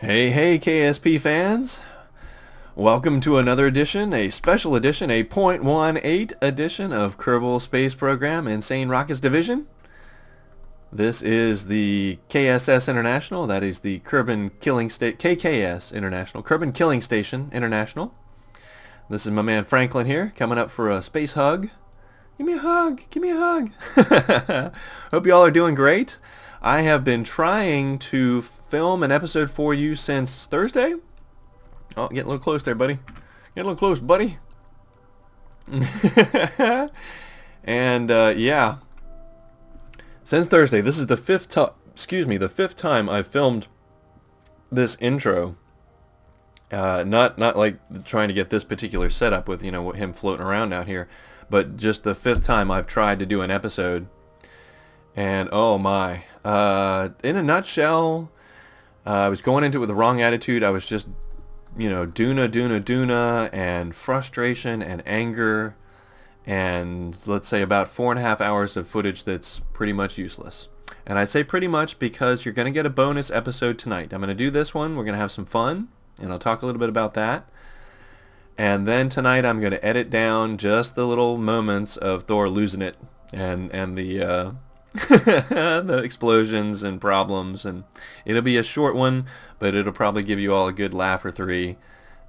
Hey, KSP fans! Welcome to another edition, a special edition, a .18 edition of Kerbal Space Program Insane Rockets Division. This is the KSS International, that is the KKS International, Kerbal Killing Station International. This is my man Franklin here, coming up for a space hug. Give me a hug, give me a hug. Hope you all are doing great. I have been trying to film an episode for you since Thursday. Oh, get a little close there, buddy. Get a little close, buddy. And yeah, since Thursday, this is the fifth time I've filmed this intro. Not like trying to get this particular setup with him floating around out here, but just the fifth time I've tried to do an episode. And oh my, in a nutshell, I was going into it with the wrong attitude. I was just, doona, and frustration and anger, and let's say about 4.5 hours of footage that's pretty much useless. And I say pretty much because you're going to get a bonus episode tonight. I'm going to do this one. We're going to have some fun, and I'll talk a little bit about that. And then tonight I'm going to edit down just the little moments of Thor losing it and the the explosions and problems, and it'll be a short one, but it'll probably give you all a good laugh or three,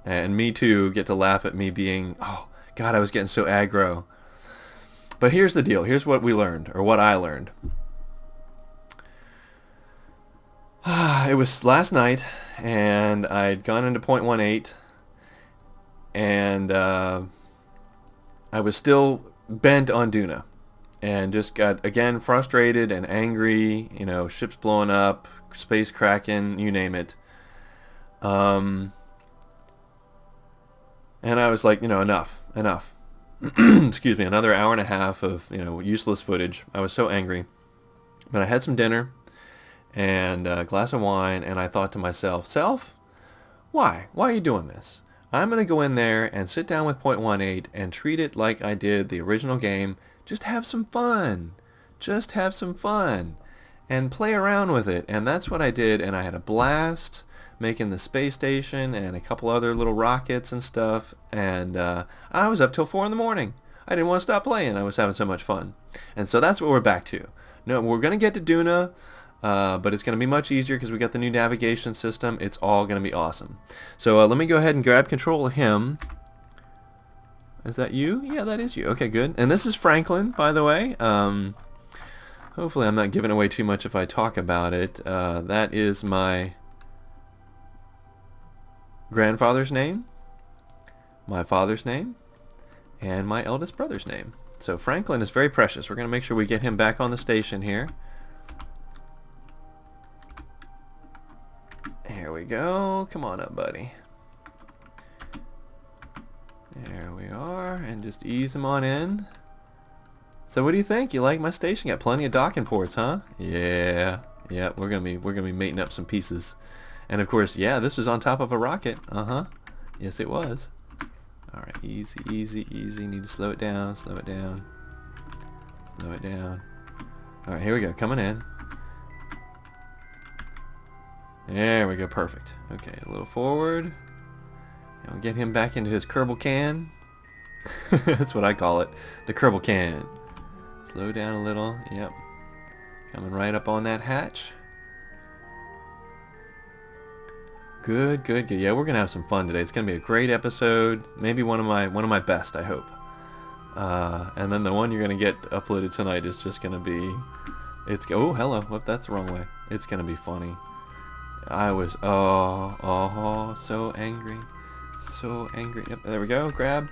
and me too get to laugh at me being, oh god, I was getting so aggro. But here's the deal, here's what we learned, or what I learned. It was last night, and I'd gone into .18, and I was still bent on Duna. And just got, again, frustrated and angry, ships blowing up, space cracking, you name it. And I was like, enough. Excuse me, another hour and a half of, useless footage. I was so angry. But I had some dinner and a glass of wine, and I thought to myself, why? Why are you doing this? I'm going to go in there and sit down with .18 and treat it like I did the original game. Just have some fun. Just have some fun. And play around with it. And that's what I did. And I had a blast making the space station and a couple other little rockets and stuff. And I was up till 4 in the morning. I didn't want to stop playing. I was having so much fun. And so that's what we're back to. No, we're going to get to Duna. But it's going to be much easier because we got the new navigation system. It's all going to be awesome. So let me go ahead and grab control of him. Is that you? Yeah, that is you. Okay, good. And this is Franklin, by the way. Hopefully I'm not giving away too much if I talk about it. That is my grandfather's name, my father's name, and my eldest brother's name. So Franklin is very precious. We're going to make sure we get him back on the station here. Here we go. Come on up, buddy. There we are, and just ease him on in. So what do you think? You like my station? Got plenty of docking ports, huh? Yeah, we're gonna be mating up some pieces. And of course, yeah, this was on top of a rocket. Yes, it was. All right, easy. Need to slow it down. Slow it down. All right, here we go. Coming in. There we go. Perfect. Okay, a little forward. And we'll get him back into his Kerbal can. That's what I call it. The Kerbal can. Slow down a little. Yep. Coming right up on that hatch. Good. Yeah, we're gonna have some fun today. It's gonna be a great episode. Maybe one of my best, I hope. And then the one you're gonna get uploaded tonight is just gonna be. Oh, hello. Whoop, that's the wrong way. It's gonna be funny. I was so angry. So angry. Yep, there we go. Grab.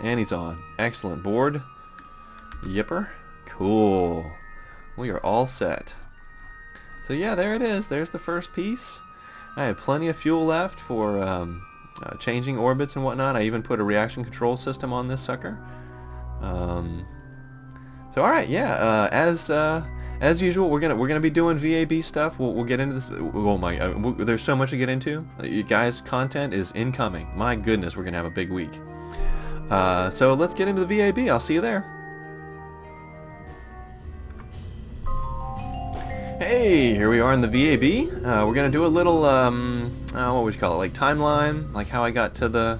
And he's on. Excellent. Board. Yipper. Cool. We are all set. So yeah, there it is. There's the first piece. I have plenty of fuel left for changing orbits and whatnot. I even put a reaction control system on this sucker. So all right, yeah. As usual, we're gonna be doing VAB stuff. We'll get into this. Oh my! There's so much to get into. You guys, content is incoming. My goodness, we're gonna have a big week. So let's get into the VAB. I'll see you there. Hey, here we are in the VAB. We're gonna do a little, what would you call it, like timeline, like how I got to the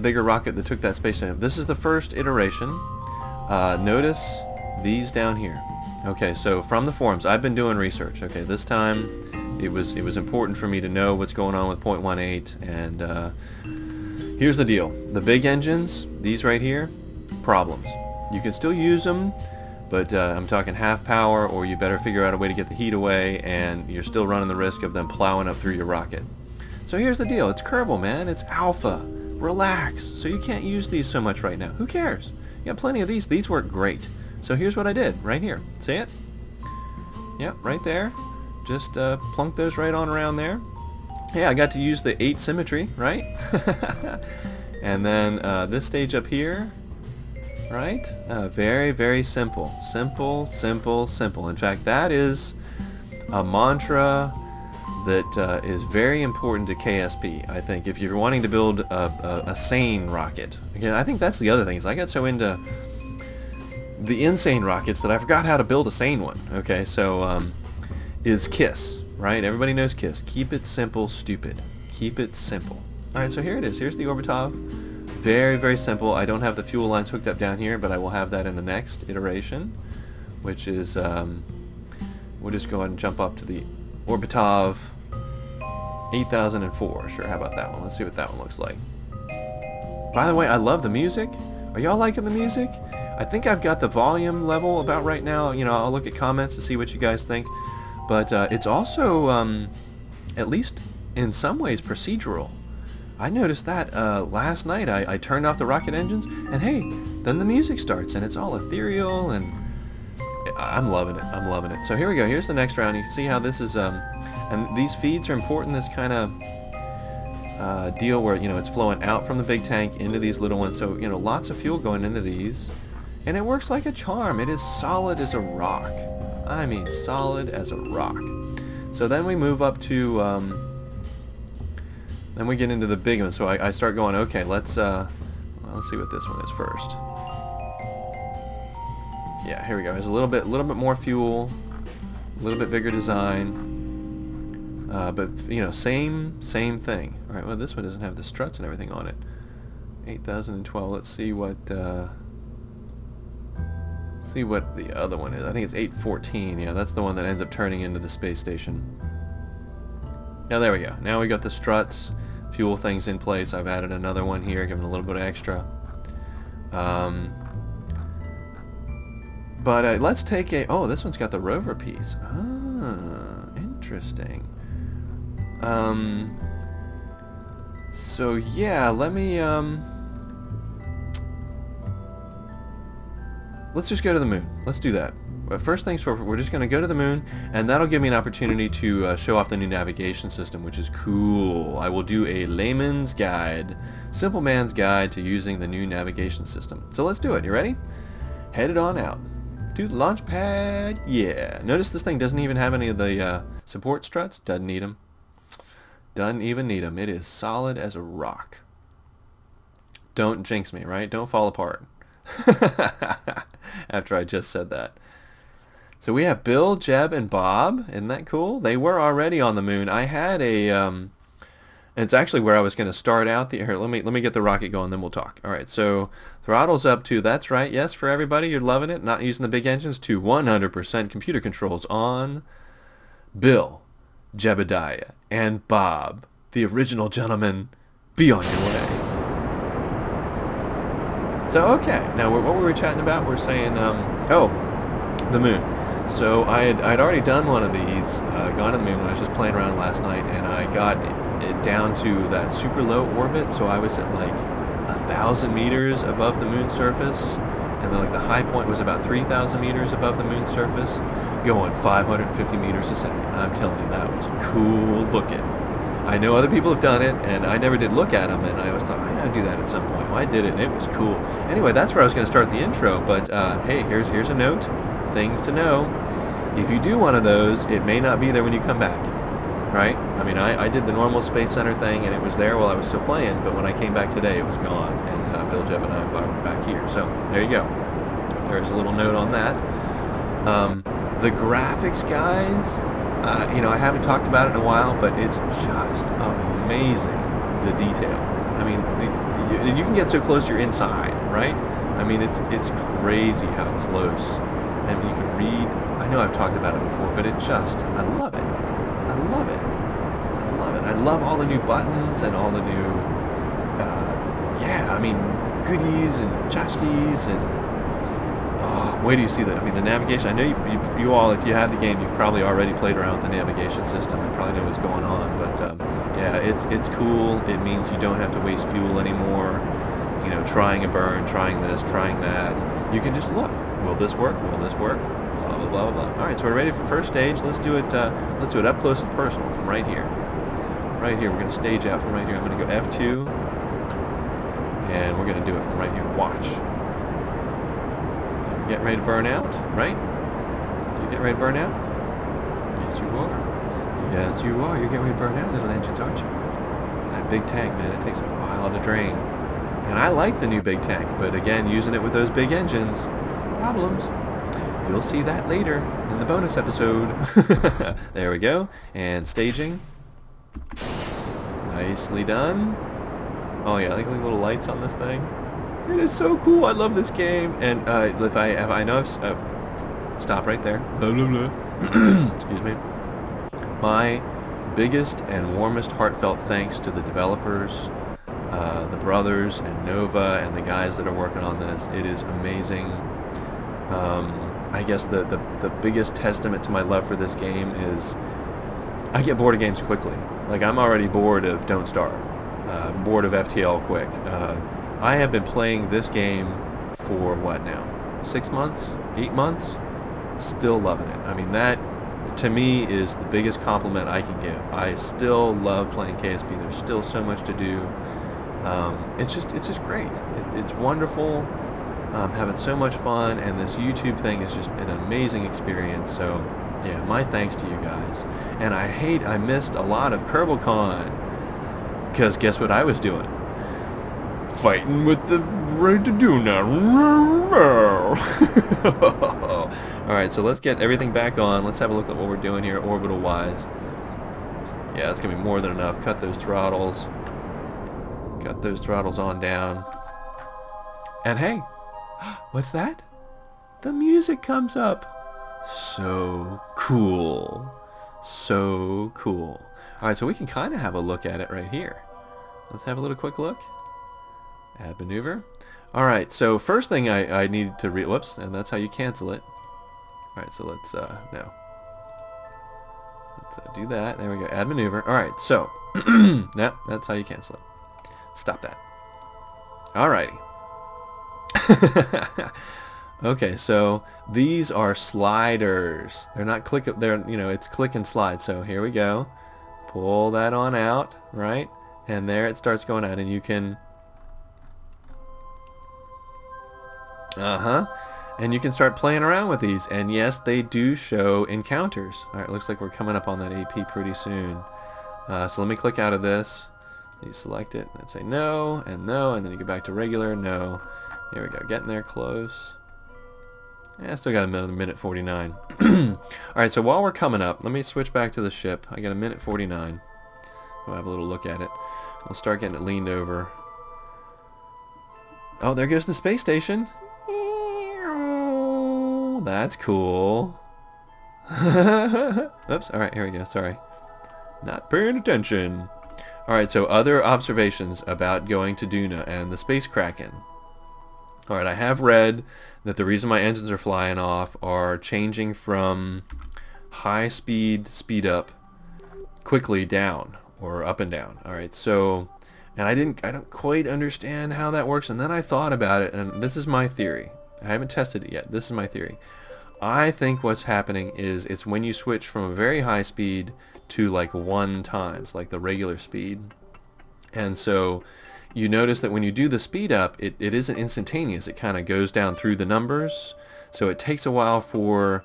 bigger rocket that took that space station. This is the first iteration. Notice these down here. Okay, so from the forums, I've been doing research. Okay, this time it was important for me to know what's going on with 0.18, and here's the deal: the big engines, these right here, problems. You can still use them, but I'm talking half power, or you better figure out a way to get the heat away, and you're still running the risk of them plowing up through your rocket. So here's the deal: it's Kerbal, man. It's alpha. Relax. So you can't use these so much right now. Who cares? You got plenty of these. These work great. So here's what I did right here. See it? Yep, right there. Just plunk those right on around there. Yeah, I got to use the 8 symmetry, right? And then this stage up here, right? Very, very simple. Simple, simple, simple. In fact, that is a mantra that is very important to KSP, I think, if you're wanting to build a sane rocket. Again, I think that's the other thing, is I got so into the insane rockets that I forgot how to build a sane one. Okay, so is KISS, right? Everybody knows KISS. Keep it simple, stupid. Keep it simple. Alright, so here it is. Here's the Orbitov. Very, very simple. I don't have the fuel lines hooked up down here, but I will have that in the next iteration, which is, we'll just go ahead and jump up to the Orbitov 8004. Sure, how about that one? Let's see what that one looks like. By the way, I love the music. Are y'all liking the music? I think I've got the volume level about right now. You know, I'll look at comments to see what you guys think. But it's also, at least in some ways, procedural. I noticed that last night. I turned off the rocket engines, and hey, then the music starts, and it's all ethereal, and I'm loving it. I'm loving it. So here we go. Here's the next round. You can see how this is, and these feeds are important. This kind of deal where, you know, it's flowing out from the big tank into these little ones. So, you know, lots of fuel going into these, and it works like a charm. It is solid as a rock. I mean, solid as a rock. So then we move up to, then we get into the big one. So I start going, okay, let's see what this one is first. Yeah, here we go. There's a little bit more fuel, a little bit bigger design, but you know, same thing. All right. Well, this one doesn't have the struts and everything on it. 8012. Let's see what the other one is. I think it's 814. Yeah, that's the one that ends up turning into the space station. Yeah, there we go. Now we got the struts, fuel things in place. I've added another one here, giving a little bit of extra. But let's take a... Oh, this one's got the rover piece. Ah, interesting. So yeah, let me... Let's just go to the moon. Let's do that. First things first, we're just going to go to the moon, and that'll give me an opportunity to show off the new navigation system, which is cool. I will do a layman's guide, simple man's guide to using the new navigation system. So let's do it. You ready? Headed on out. To the launch pad. Yeah. Notice this thing doesn't even have any of the support struts. Doesn't need them. Doesn't even need them. It is solid as a rock. Don't jinx me, right? Don't fall apart. After I just said that. So we have Bill, Jeb, and Bob. Isn't that cool? They were already on the moon. I had a and it's actually where I was going to start out. Here, let me get the rocket going, then we'll talk. All right, so throttle's up to, that's right, yes, for everybody, you're loving it, not using the big engines, to 100% computer controls on Bill, Jebediah, and Bob, the original gentlemen. Be on your way. So, okay, now what we were chatting about, we're saying, oh, the moon. So I'd already done one of these, gone to the moon when I was just playing around last night, and I got it down to that super low orbit, so I was at like 1,000 meters above the moon's surface, and then like the high point was about 3,000 meters above the moon's surface, going 550 meters a second. I'm telling you, that was cool looking. I know other people have done it, and I never did look at them, and I always thought, I gotta do that at some point. Well, I did it, and it was cool. Anyway, that's where I was going to start the intro, but hey, here's a note. Things to know. If you do one of those, it may not be there when you come back, right? I mean, I did the normal Space Center thing, and it was there while I was still playing, but when I came back today, it was gone, and Bill, Jeb, and I are back here. So, there you go. There's a little note on that. The graphics, guys, you know, I haven't talked about it in a while, but it's just amazing, the detail. I mean, you can get so close you're inside, right? I mean, it's crazy how close. And you can read. I know I've talked about it before, but it just, I love it. I love it. I love it. I love all the new buttons and all the new, yeah, I mean, goodies and tchotchkes and, oh, wait till you see that. I mean, the navigation. I know you all, if you have the game, you've probably already played around with the navigation system and probably know what's going on. But yeah, it's cool. It means you don't have to waste fuel anymore. You know, trying a burn, trying this, trying that. You can just look. Will this work? Will this work? Blah blah blah blah. All right, so we're ready for first stage. Let's do it. Let's do it up close and personal from right here. Right here, we're gonna stage out from right here. I'm gonna go F2, and we're gonna do it from right here. Watch. You're getting ready to burn out, right? You getting ready to burn out? Yes, you are. Yes, you are. You're getting ready to burn out, little engines, aren't you? That big tank, man, it takes a while to drain. And I like the new big tank, but again, using it with those big engines, problems. You'll see that later in the bonus episode. There we go. And staging. Nicely done. Oh yeah, I like little lights on this thing. It is so cool. I love this game. And if I know I've stop right there. Blah, blah, blah. Excuse me. My biggest and warmest heartfelt thanks to the developers, the brothers and Nova and the guys that are working on this. It is amazing. I guess the biggest testament to my love for this game is I get bored of games quickly. Like, I'm already bored of Don't Starve, bored of FTL Quick. I have been playing this game for what now? 6 months? 8 months? Still loving it. I mean, that to me is the biggest compliment I can give. I still love playing KSP. There's still so much to do. It's just great. It's wonderful. Having so much fun, and this YouTube thing is just an amazing experience. So yeah, my thanks to you guys. And I missed a lot of KerbalCon, because guess what I was doing? Fighting with the Radeon. Alright, so let's get everything back on. Let's have a look at what we're doing here orbital wise. Yeah, that's gonna be more than enough. Cut those throttles. Cut those throttles on down. And hey, what's that? The music comes up. So cool. So cool. Alright, so we can kind of have a look at it right here. Let's have a little quick look. Add maneuver. Alright, so first thing I needed to whoops, and that's how you cancel it. Alright, so let's, no. Let's do that. There we go. Add maneuver. Alright, so, no, that's how you cancel it. Stop that. Alrighty. Okay, so these are sliders. They're not click up there, you know, it's click and slide. So here we go. Pull that on out, right? And there it starts going out, and you can and you can start playing around with these. And yes, they do show encounters. Alright, looks like we're coming up on that AP pretty soon. So let me click out of this. You select it and say no, and then you go back to regular, no. Here we go, getting there close. Yeah, still got another minute 49. Alright, so while we're coming up, let me switch back to the ship. I got a minute 49. We'll have a little look at it. We'll start getting it leaned over. Oh, there goes the space station. That's cool. Oops, alright, here we go, sorry. Not paying attention. Alright, so other observations about going to Duna and the Space Kraken. Alright, I have read that the reason my engines are flying off are changing from high speed up quickly down, or up and down. Alright, so, and I don't quite understand how that works, and then I thought about it, and this is my theory. I haven't tested it yet. This is my theory. I think what's happening is it's when you switch from a very high speed to like 1 times, like the regular speed. And so you notice that when you do the speed up, it isn't instantaneous. It kind of goes down through the numbers. So it takes a while for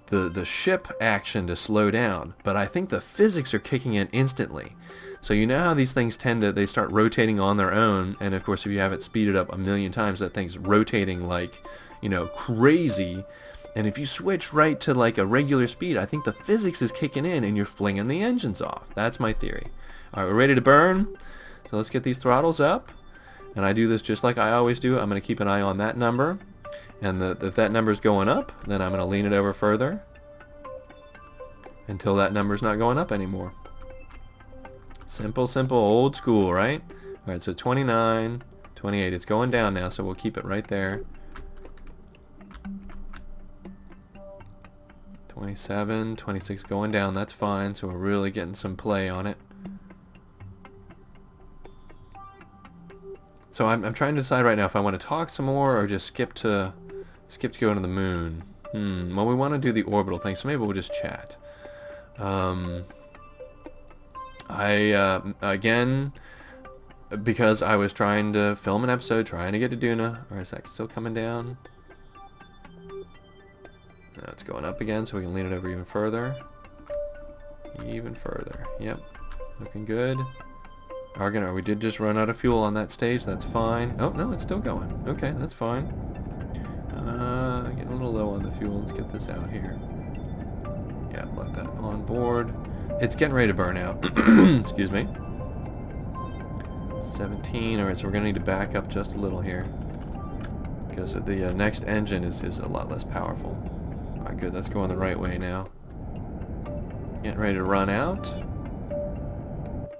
the ship action to slow down. But I think the physics are kicking in instantly. So you know how these things they start rotating on their own, and of course if you have it speeded up 1,000,000 times, that thing's rotating like, you know, crazy. And if you switch right to like a regular speed, I think the physics is kicking in and you're flinging the engines off. That's my theory. Alright, we're ready to burn. So let's get these throttles up. And I do this just like I always do. I'm going to keep an eye on that number. And if that number's going up, then I'm going to lean it over further until that number's not going up anymore. Simple, simple, old school, right? Alright, so 29, 28. It's going down now, so we'll keep it right there. 27, 26 going down. That's fine, so we're really getting some play on it. So I'm trying to decide right now if I want to talk some more or just skip to going to the moon. Well, we want to do the orbital thing, so maybe we'll just chat. Again, because I was trying to film an episode, trying to get to Duna. Or is that still coming down? No, it's going up again, so we can lean it over even further. Even further. Yep. Looking good. We did just run out of fuel on that stage. That's fine. Oh, no, it's still going. Okay, that's fine. Getting a little low on the fuel. Let's get this out here. Yeah, let that on board. It's getting ready to burn out. Excuse me. 17. Alright, so we're going to need to back up just a little here. Because the next engine is a lot less powerful. Alright, good. That's going the right way now. Getting ready to run out.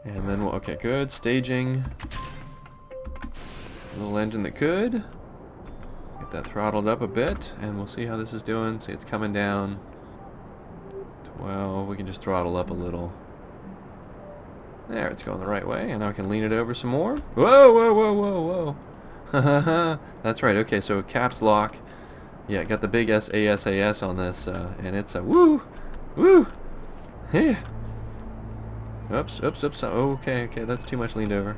And then okay, good. Staging. Little engine that could. Get that throttled up a bit, and we'll see how this is doing. See, it's coming down. 12. We can just throttle up a little. There, it's going the right way, and now I can lean it over some more. Whoa, whoa, whoa, whoa, whoa. That's right. Okay, so caps lock. Yeah, got the big SAS on this, and it's a woo, woo. Yeah. Oops, oops, oops. Okay, okay, that's too much leaned over.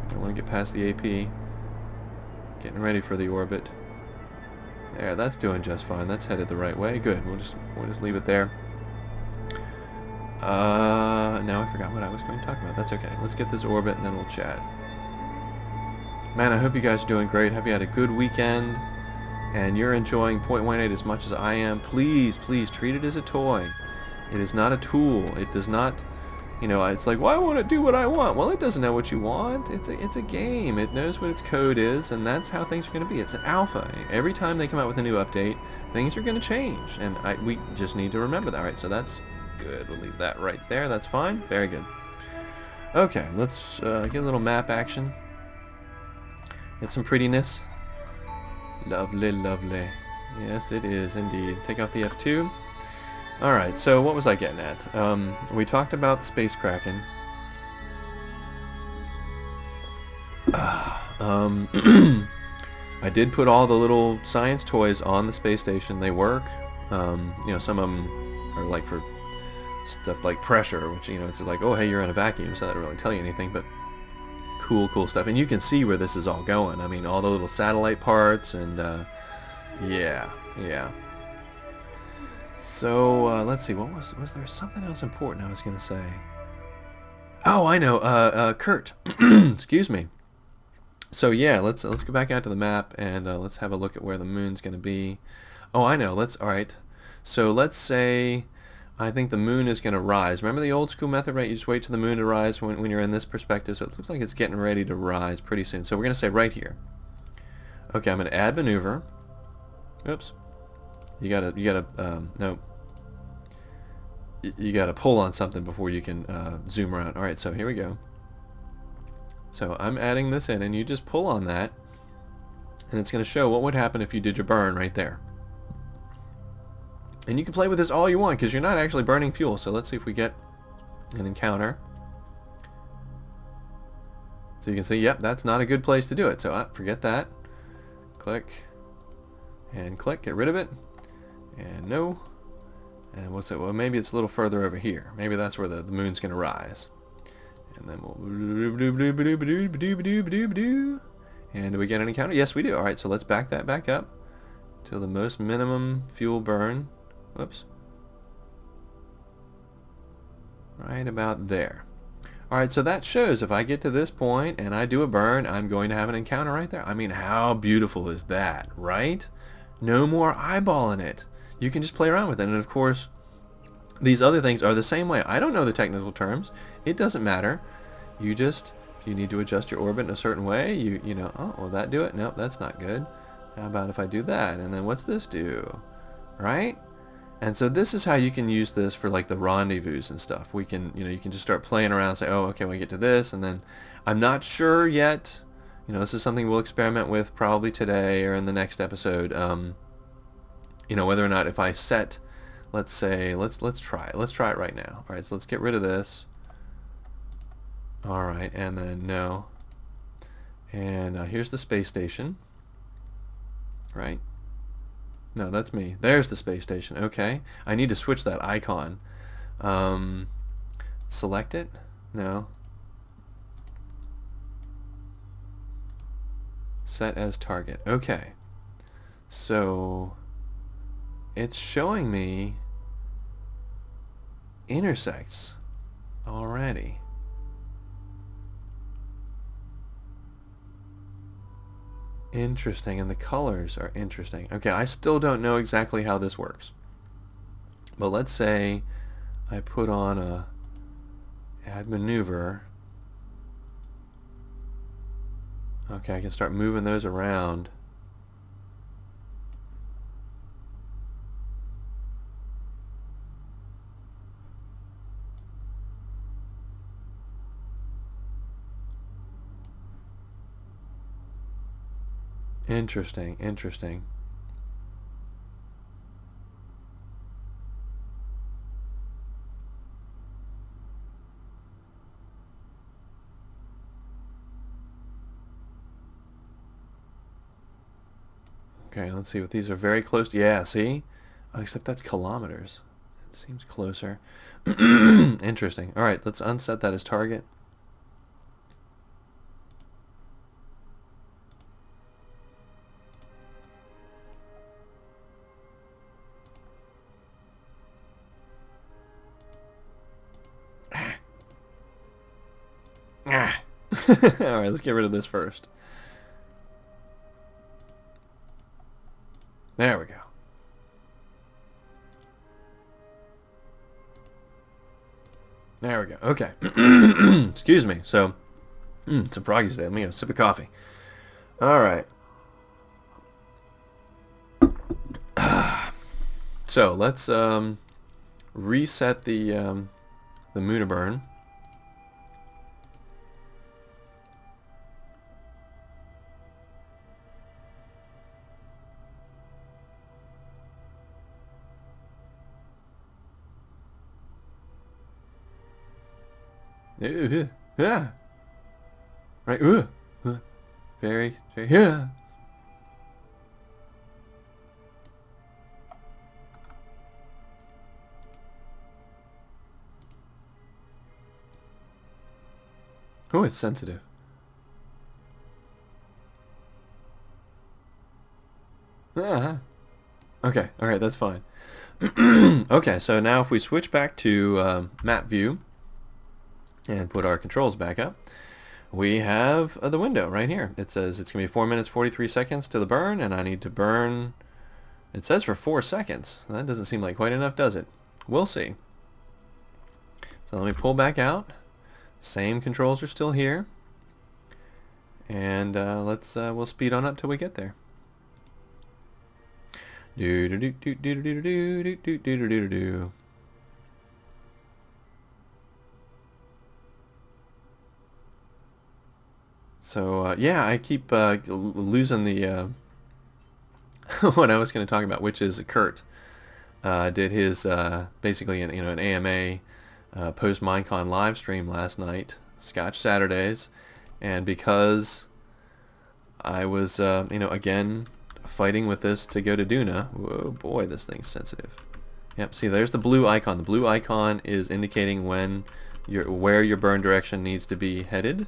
Don't want to get past the AP. Getting ready for the orbit. There, that's doing just fine. That's headed the right way. Good. We'll just leave it there. Now I forgot what I was going to talk about. That's okay. Let's get this orbit and then we'll chat. Man, I hope you guys are doing great. Hope you had a good weekend and you're enjoying 0.18 as much as I am. Please, please treat it as a toy. It is not a tool. It does not, you know, it's like, well, I want to do what I want. Well, it doesn't know what you want. It's a game. It knows what its code is, and that's how things are going to be. It's an alpha. Every time they come out with a new update, things are going to change, and we just need to remember that. All right, so that's good. We'll leave that right there. That's fine. Very good. Okay, let's get a little map action. Get some prettiness. Lovely, lovely. Yes, it is indeed. Take off the F2. Alright, so what was I getting at? We talked about the Space Kraken. I did put all the little science toys on the space station. They work. You know, some of them are like for stuff like pressure, which, you know, it's like, oh, hey, you're in a vacuum, so that doesn't really tell you anything, but cool stuff. And you can see where this is all going. I mean, all the little satellite parts and, yeah. So, let's see, what was there something else important I was going to say? Oh, I know, Kurt. Excuse me. So, yeah, let's go back out to the map and let's have a look at where the moon's going to be. Oh, I know, alright. So, let's say I think the moon is going to rise. Remember the old school method, right? You just wait till the moon to rise when you're in this perspective. So it looks like it's getting ready to rise pretty soon. So we're going to say right here. Okay, I'm going to add maneuver. Oops. You gotta, no. You gotta pull on something before you can zoom around. Alright, so here we go. So I'm adding this in, and you just pull on that, and it's going to show what would happen if you did your burn right there. And you can play with this all you want, because you're not actually burning fuel. So let's see if we get an encounter. So you can see, yep, that's not a good place to do it. So forget that. Click. And click. Get rid of it. And no. And what's it? Well, maybe it's a little further over here. Maybe that's where the moon's going to rise. And then we'll... And do we get an encounter? Yes, we do. Alright, so let's back that back up to the most minimum fuel burn. Whoops. Right about there. Alright, so that shows if I get to this point and I do a burn, I'm going to have an encounter right there. I mean, how beautiful is that, right? No more eyeballing it. You can just play around with it. And of course, these other things are the same way. I don't know the technical terms. It doesn't matter. You just, if you need to adjust your orbit in a certain way, you know, oh, will that do it? Nope, that's not good. How about if I do that? And then what's this do? Right? And so this is how you can use this for like the rendezvous and stuff. We can, you know, you can just start playing around and say, oh, okay, we get to this, and then I'm not sure yet. You know, this is something we'll experiment with probably today or in the next episode. You know, whether or not if I set, let's say, let's try it. Let's try it right now. All right, so let's get rid of this. All right, and then no. And here's the space station. Right? No, that's me. There's the space station. Okay. I need to switch that icon. Select it? No. Set as target. Okay. So it's showing me intersects already. Interesting, and the colors are interesting. Okay, I still don't know exactly how this works. But let's say I put on a add maneuver. Okay, I can start moving those around. Interesting, interesting. Okay, let's see what these are very close. Yeah, see? Except that's kilometers. It seems closer. Interesting. All right, let's unset that as target. Alright, let's get rid of this first. There we go. There we go. Okay. Excuse me. So, it's a froggy's day. Let me have a sip of coffee. Alright. So, let's reset the Lunar burn. Yeah. Right. Very. Yeah. Oh, it's sensitive. Okay. All right. That's fine. Okay. So now if we switch back to map view and put our controls back up, we have the window right here. It says it's going to be 4 minutes 43 seconds to the burn, and I need to burn, it says for 4 seconds. That doesn't seem like quite enough, does it? We'll see. So let me pull back out. Same controls are still here. And we'll speed on up till we get there. Do do do do do do do do do do do do. So yeah, I keep losing the what I was going to talk about, which is Kurt did his basically an AMA post Minecon live stream last night, Scotch Saturdays, and because I was again fighting with this to go to Duna. Whoa, boy, this thing's sensitive. Yep, see, there's the blue icon. The blue icon is indicating when where your burn direction needs to be headed.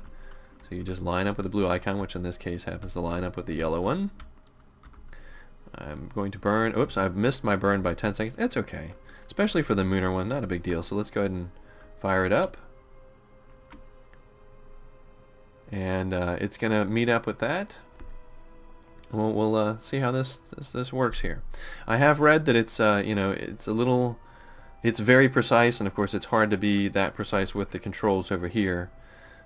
So you just line up with the blue icon, which in this case happens to line up with the yellow one. I'm going to burn. Oops, I've missed my burn by 10 seconds. It's okay. Especially for the Lunar one, not a big deal. So let's go ahead and fire it up. and it's gonna meet up with that. We'll see how this works here. I have read that it's you know, it's very precise, and of course it's hard to be that precise with the controls over here.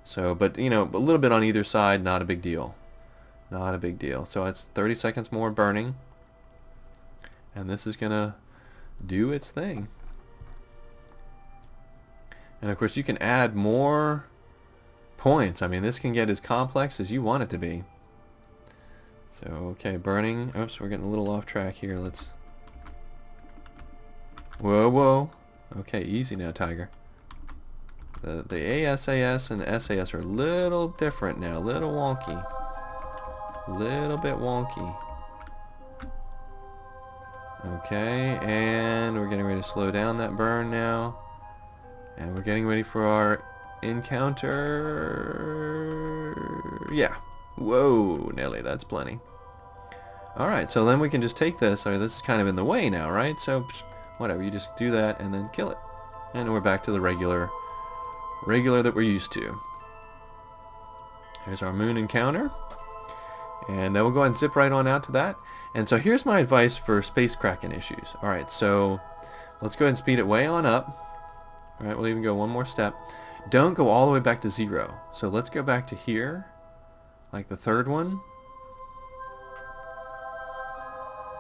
So, but you know, a little bit on either side, not a big deal. Not a big deal. So it's 30 seconds more burning, and this is gonna do its thing. And of course you can add more points. I mean, this can get as complex as you want it to be. So, okay, burning. Oops, we're getting a little off track here. Let's... Whoa, whoa. Okay, easy now, Tiger. The ASAS and the SAS are a little different now. A little wonky. Little bit wonky. Okay, and we're getting ready to slow down that burn now. And we're getting ready for our encounter. Yeah. Whoa, Nelly, that's plenty. Alright, so then we can just take this. I mean, this is kind of in the way now, right? So, whatever, you just do that and then kill it. And we're back to the regular that we're used to. Here's our moon encounter. And then we'll go ahead and zip right on out to that. And so here's my advice for space kraken issues. Alright, so let's go ahead and speed it way on up. Alright, we'll even go one more step. Don't go all the way back to 0. So let's go back to here, like the third one.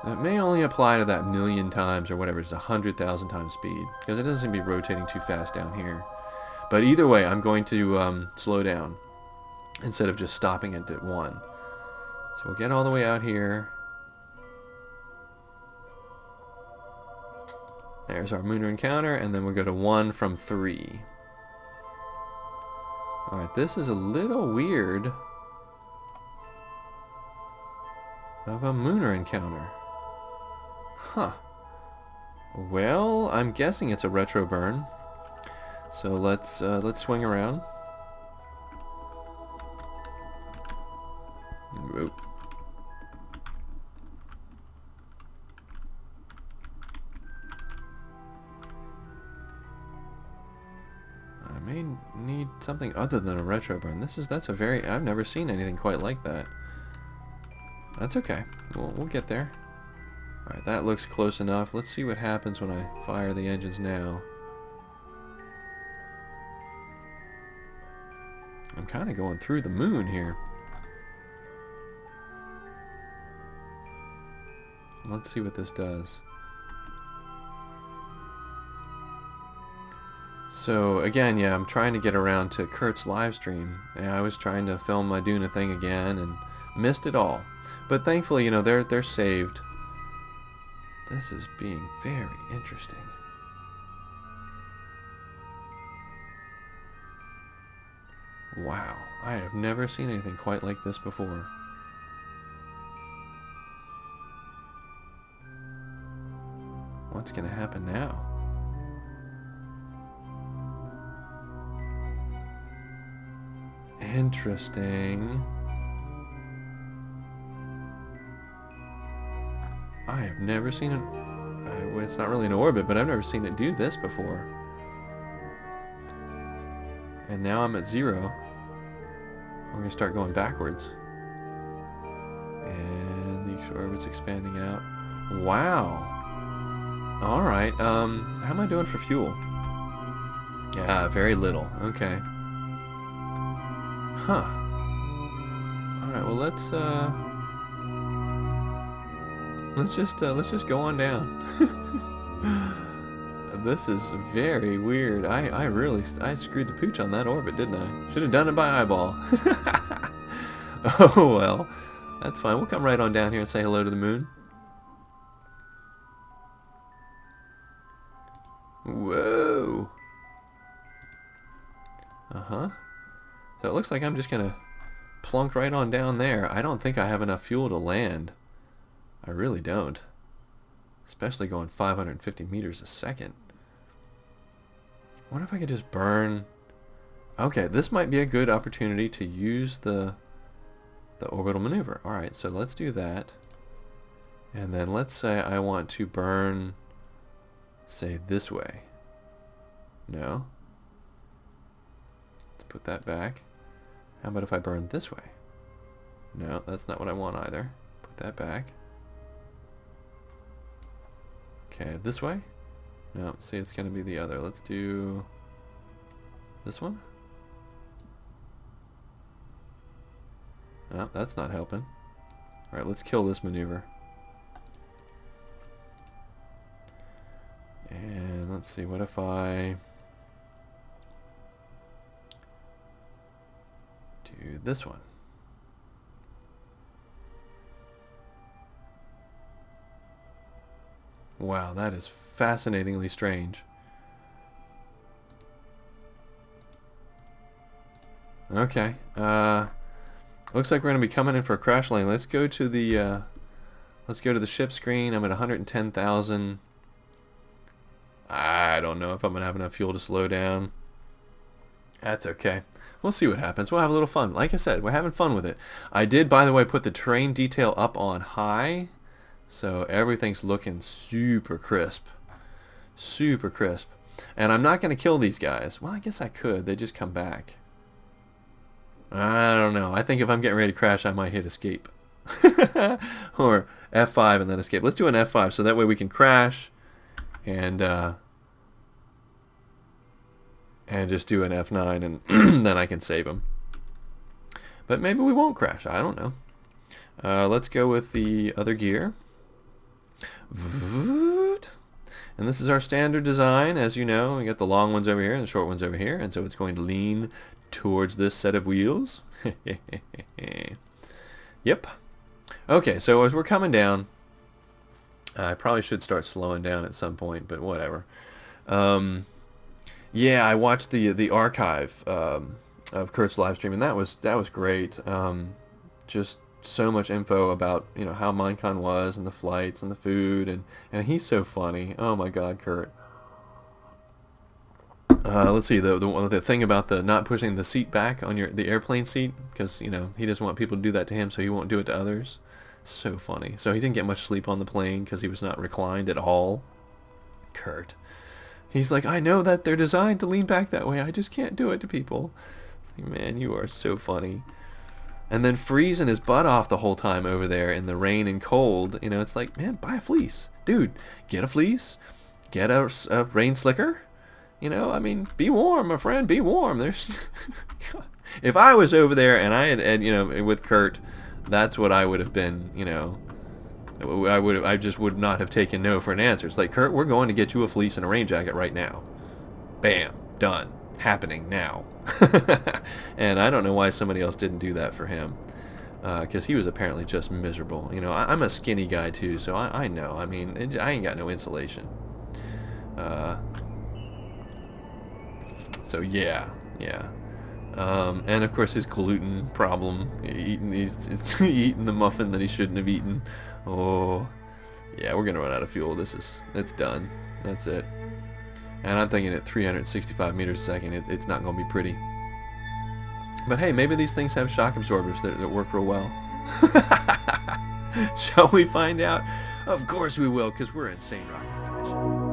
It may only apply to that 1,000,000 times or whatever, it's 100,000 times speed, because it doesn't seem to be rotating too fast down here. But either way, I'm going to slow down instead of just stopping it at 1. So we'll get all the way out here. There's our lunar encounter, and then we'll go to 1 from 3. Alright, this is a little weird of a lunar encounter. Huh. Well, I'm guessing it's a retro burn. So let's swing around. Whoop. I may need something other than a retro burn. That's a very... I've never seen anything quite like that. That's okay. We'll get there. Alright, that looks close enough. Let's see what happens when I fire the engines now. I'm kind of going through the moon here. Let's see what this does. So again, yeah, I'm trying to get around to Kurt's live stream. And I was trying to film my Duna thing again and missed it all. But thankfully, you know, they're saved. This is being very interesting. Wow, I have never seen anything quite like this before. What's gonna happen now? Interesting. I have never seen it. It's not really an orbit, but I've never seen it do this before. And now I'm at 0. We're gonna start going backwards. And the orbit's expanding out. Wow. Alright, how am I doing for fuel? Yeah, very little. Okay. Huh. Alright, well let's just go on down. This is very weird. I screwed the pooch on that orbit, didn't I? Should have done it by eyeball. Oh well. That's fine. We'll come right on down here and say hello to the moon. Whoa. Uh-huh. So it looks like I'm just gonna plunk right on down there. I don't think I have enough fuel to land. I really don't. Especially going 550 meters a second. I wonder if I could just burn... Okay, this might be a good opportunity to use the orbital maneuver. Alright, so let's do that. And then let's say I want to burn, say, this way. No. Let's put that back. How about if I burn this way? No, that's not what I want either. Put that back. Okay, this way? No, see, it's going to be the other. Let's do this one. Oh, that's not helping. Alright, let's kill this maneuver. And let's see, what if I do this one? Wow, that is fascinatingly strange. Okay, looks like we're going to be coming in for a crash lane. Let's go to the ship screen. I'm at 110,000. I don't know if I'm going to have enough fuel to slow down. That's okay. We'll see what happens. We'll have a little fun. Like I said, we're having fun with it. I did, by the way, put the terrain detail up on high, so everything's looking super crisp. Super crisp. And I'm not going to kill these guys. Well, I guess I could. They just come back. I don't know. I think if I'm getting ready to crash, I might hit escape. Or F5 and then escape. Let's do an F5 so that way we can crash and just do an F9 and then I can save them. But maybe we won't crash. I don't know. Let's go with the other gear. And this is our standard design. As you know, we got the long ones over here and the short ones over here. And so it's going to lean towards this set of wheels. Yep. Okay, so as we're coming down, I probably should start slowing down at some point, but whatever. Yeah, I watched the archive of Kurt's live stream, and that was great. Just so much info about how Minecon was and the flights and the food, and he's so funny. Oh my God, Kurt. Let's see, the thing about the not pushing the seat back on the airplane seat, because he doesn't want people to do that to him, so he won't do it to others. So funny. So he didn't get much sleep on the plane because he was not reclined at all. Kurt. He's like, I know that they're designed to lean back that way. I just can't do it to people. Man, you are so funny. And then freezing his butt off the whole time over there in the rain and cold. It's like, man, buy a fleece. Dude, get a fleece. Get a rain slicker. I mean, be warm, my friend. Be warm. If I was over there and I had with Kurt, that's what I would have been, I just would not have taken no for an answer. It's like, Kurt, we're going to get you a fleece and a rain jacket right now. Bam. Done. Happening now. And I don't know why somebody else didn't do that for him. Because he was apparently just miserable. I'm a skinny guy too, so I know. I mean, I ain't got no insulation. So yeah. And of course his gluten problem. He's eating the muffin that he shouldn't have eaten. Oh, yeah, we're gonna run out of fuel. It's done. That's it. And I'm thinking at 365 meters a second, it's not gonna be pretty. But hey, maybe these things have shock absorbers that work real well. Shall we find out? Of course we will, because we're Insane Rockets Division.